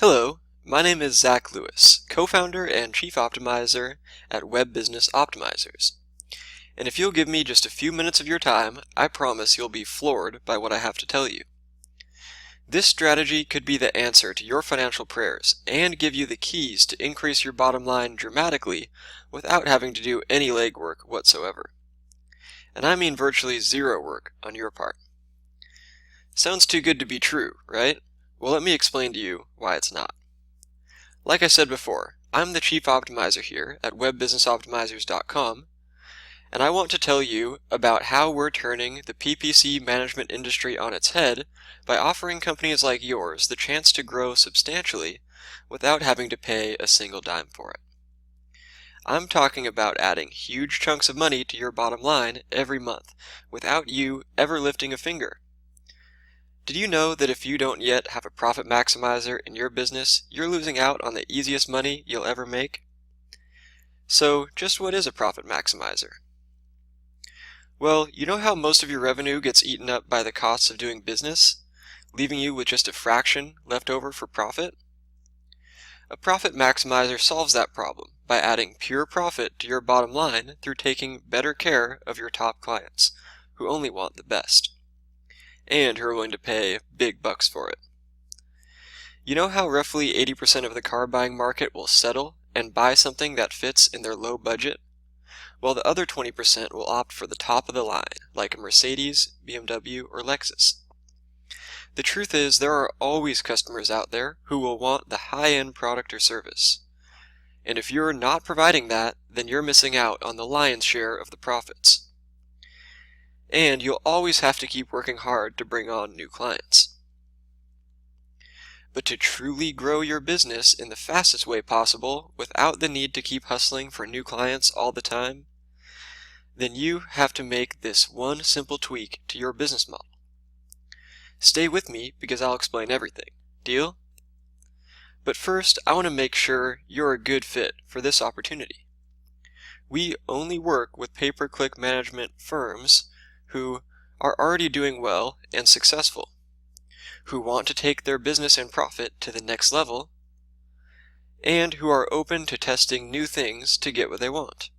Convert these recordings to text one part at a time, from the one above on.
Hello, my name is Zach Lewis, co-founder and chief optimizer at Web Business Optimizers. And if you'll give me just a few minutes of your time, I promise you'll be floored by what I have to tell you. This strategy could be the answer to your financial prayers and give you the keys to increase your bottom line dramatically without having to do any legwork whatsoever. And I mean virtually zero work on your part. Sounds too good to be true, right? Well, let me explain to you why it's not. Like I said before, I'm the chief optimizer here at webbusinessoptimizers.com, and I want to tell you about how we're turning the PPC management industry on its head by offering companies like yours the chance to grow substantially without having to pay a single dime for it. I'm talking about adding huge chunks of money to your bottom line every month without you ever lifting a finger. Did you know that if you don't yet have a profit maximizer in your business, you're losing out on the easiest money you'll ever make? So, just what is a profit maximizer? Well, you know how most of your revenue gets eaten up by the costs of doing business, leaving you with just a fraction left over for profit? A profit maximizer solves that problem by adding pure profit to your bottom line through taking better care of your top clients, who only want the best, and who are willing to pay big bucks for it. You know how roughly 80% of the car buying market will settle and buy something that fits in their low budget? Well, the other 20% will opt for the top of the line, like a Mercedes, BMW, or Lexus. The truth is, there are always customers out there who will want the high-end product or service. And if you're not providing that, then you're missing out on the lion's share of the profits. And you'll always have to keep working hard to bring on new clients. But to truly grow your business in the fastest way possible without the need to keep hustling for new clients all the time, then you have to make this one simple tweak to your business model. Stay with me because I'll explain everything. Deal? But first, I want to make sure you're a good fit for this opportunity. We only work with pay-per-click management firms who are already doing well and successful, who want to take their business and profit to the next level, and who are open to testing new things to get what they want.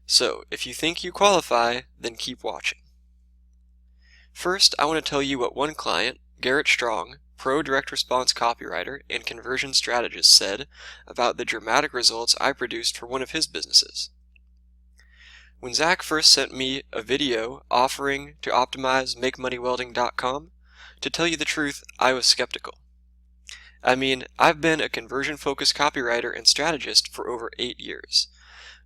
So, if you think you qualify, then keep watching. First, I want to tell you what one client, Garrett Strong, pro direct response copywriter and conversion strategist, said about the dramatic results I produced for one of his businesses. When Zach first sent me a video offering to optimize MakeMoneyWelding.com, to tell you the truth, I was skeptical. I mean, I've been a conversion-focused copywriter and strategist for over 8 years,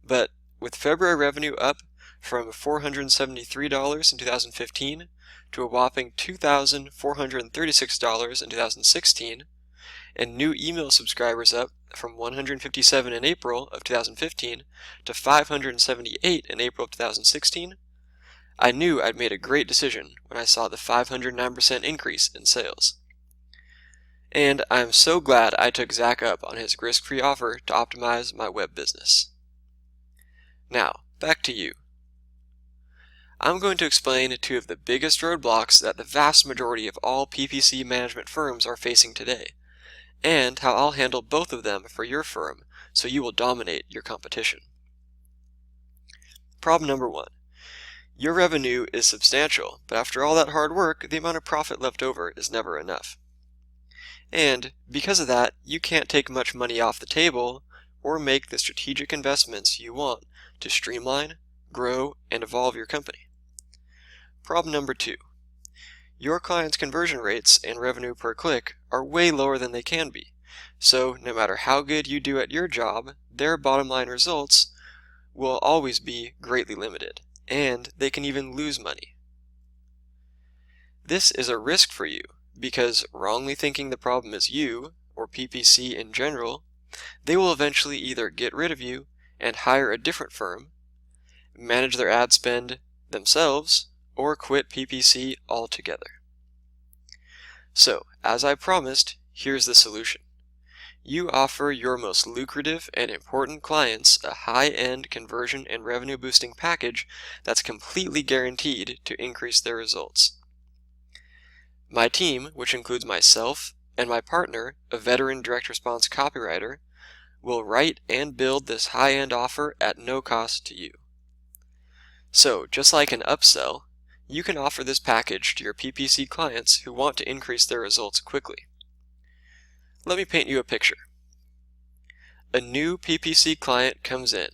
but with February revenue up from $473 in 2015 to a whopping $2,436 in 2016, and new email subscribers up from 157 in April of 2015 to 578 in April of 2016, I knew I'd made a great decision when I saw the 509% increase in sales. And I'm so glad I took Zach up on his risk-free offer to optimize my web business. Now, back to you. I'm going to explain two of the biggest roadblocks that the vast majority of all PPC management firms are facing today, and how I'll handle both of them for your firm so you will dominate your competition. Problem number 1. Your revenue is substantial, but after all that hard work, the amount of profit left over is never enough. And because of that, you can't take much money off the table or make the strategic investments you want to streamline, grow, and evolve your company. Problem number 2. Your clients' conversion rates and revenue per click are way lower than they can be, so no matter how good you do at your job, their bottom line results will always be greatly limited, and they can even lose money. This is a risk for you because wrongly thinking the problem is you, or PPC in general, they will eventually either get rid of you and hire a different firm, manage their ad spend themselves, or quit PPC altogether. So, as I promised, here's the solution. You offer your most lucrative and important clients a high-end conversion and revenue boosting package that's completely guaranteed to increase their results. My team, which includes myself, and my partner, a veteran direct response copywriter, will write and build this high-end offer at no cost to you. So, just like an upsell, you can offer this package to your PPC clients who want to increase their results quickly. Let me paint you a picture. A new PPC client comes in,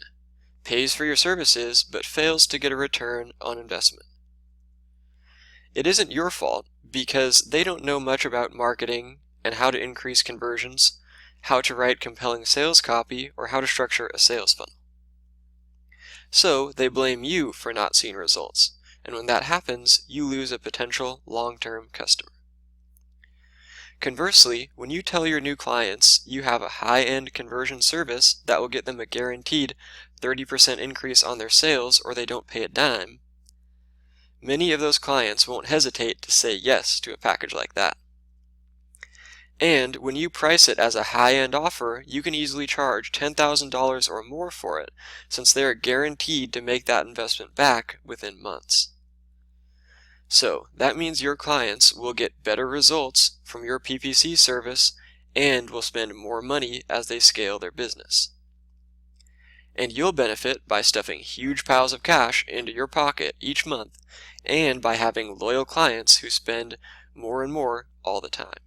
pays for your services, but fails to get a return on investment. It isn't your fault because they don't know much about marketing and how to increase conversions, how to write compelling sales copy, or how to structure a sales funnel. So they blame you for not seeing results, and when that happens, you lose a potential long-term customer. Conversely, when you tell your new clients you have a high-end conversion service that will get them a guaranteed 30% increase on their sales or they don't pay a dime, many of those clients won't hesitate to say yes to a package like that. And when you price it as a high-end offer, you can easily charge $10,000 or more for it, since they are guaranteed to make that investment back within months. So that means your clients will get better results from your PPC service and will spend more money as they scale their business. And you'll benefit by stuffing huge piles of cash into your pocket each month and by having loyal clients who spend more and more all the time.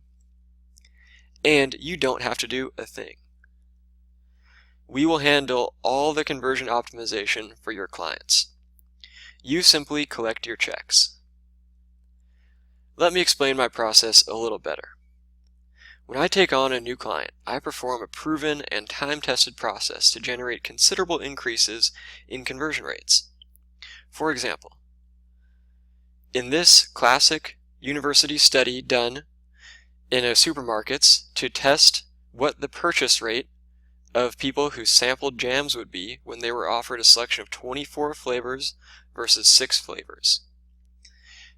And you don't have to do a thing. We will handle all the conversion optimization for your clients. You simply collect your checks. Let me explain my process a little better. When I take on a new client, I perform a proven and time-tested process to generate considerable increases in conversion rates. For example, in this classic university study done in supermarkets to test what the purchase rate of people who sampled jams would be when they were offered a selection of 24 flavors versus 6 flavors.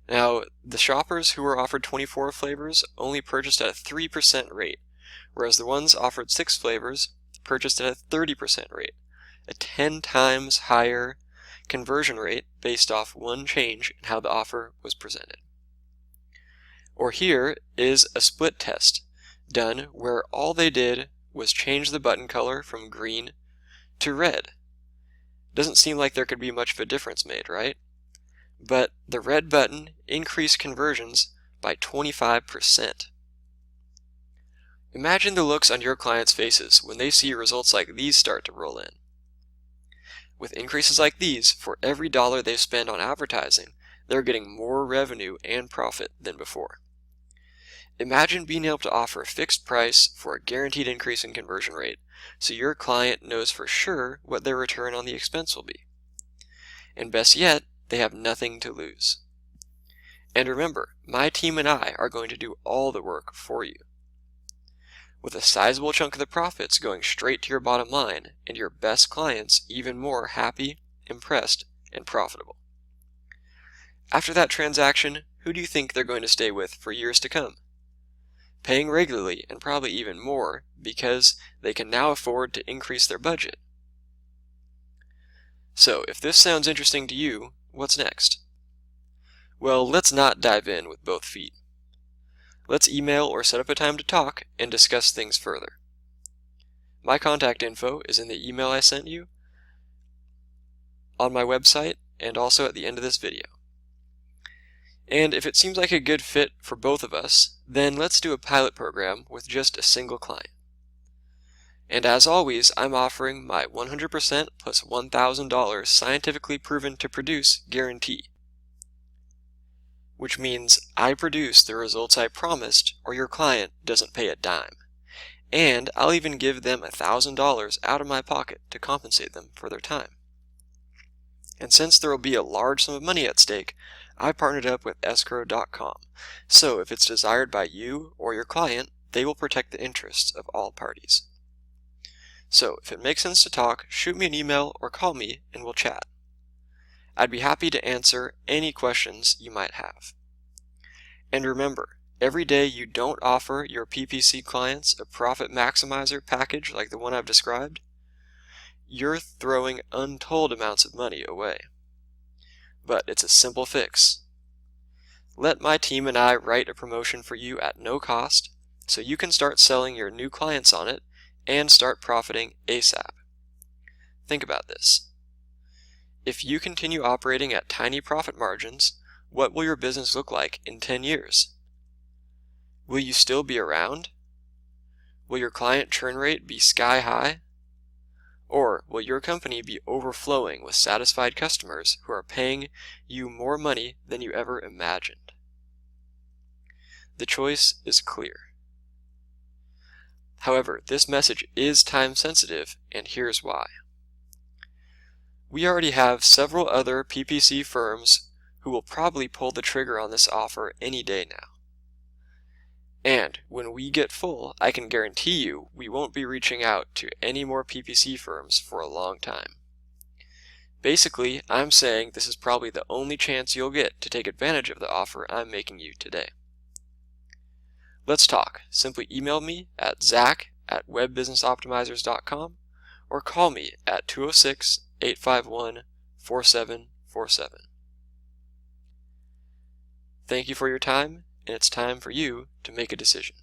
Now, the shoppers who were offered 24 flavors only purchased at a 3% rate, whereas the ones offered 6 flavors purchased at a 30% rate, a 10 times higher conversion rate based off one change in how the offer was presented. Or here is a split test done where all they did was change the button color from green to red. Doesn't seem like there could be much of a difference made, right? But the red button increased conversions by 25%. Imagine the looks on your clients' faces when they see results like these start to roll in. With increases like these, for every dollar they spend on advertising, they're getting more revenue and profit than before. Imagine being able to offer a fixed price for a guaranteed increase in conversion rate, so your client knows for sure what their return on the expense will be. And best yet, they have nothing to lose. And remember, my team and I are going to do all the work for you, with a sizable chunk of the profits going straight to your bottom line and your best clients even more happy, impressed, and profitable. After that transaction, who do you think they're going to stay with for years to come? Paying regularly and probably even more because they can now afford to increase their budget. So if this sounds interesting to you, what's next? Well, let's not dive in with both feet. Let's email or set up a time to talk and discuss things further. My contact info is in the email I sent you, on my website, and also at the end of this video. And if it seems like a good fit for both of us, then let's do a pilot program with just a single client. And as always, I'm offering my 100% plus $1,000 scientifically proven to produce guarantee, which means I produce the results I promised or your client doesn't pay a dime. And I'll even give them $1,000 out of my pocket to compensate them for their time. And since there will be a large sum of money at stake, I partnered up with escrow.com, so if it's desired by you or your client, they will protect the interests of all parties. So if it makes sense to talk, shoot me an email or call me and we'll chat. I'd be happy to answer any questions you might have. And remember, every day you don't offer your PPC clients a profit maximizer package like the one I've described, you're throwing untold amounts of money away. But it's a simple fix. Let my team and I write a promotion for you at no cost, so you can start selling your new clients on it and start profiting ASAP. Think about this. If you continue operating at tiny profit margins, what will your business look like in 10 years? Will you still be around? Will your client churn rate be sky high? Or will your company be overflowing with satisfied customers who are paying you more money than you ever imagined? The choice is clear. However, this message is time sensitive, and here's why. We already have several other PPC firms who will probably pull the trigger on this offer any day now. And when we get full, I can guarantee you we won't be reaching out to any more PPC firms for a long time. Basically, I'm saying this is probably the only chance you'll get to take advantage of the offer I'm making you today. Let's talk. Simply email me at zach@webbusinessoptimizers.com or call me at 206-851-4747. Thank you for your time, and it's time for you to make a decision.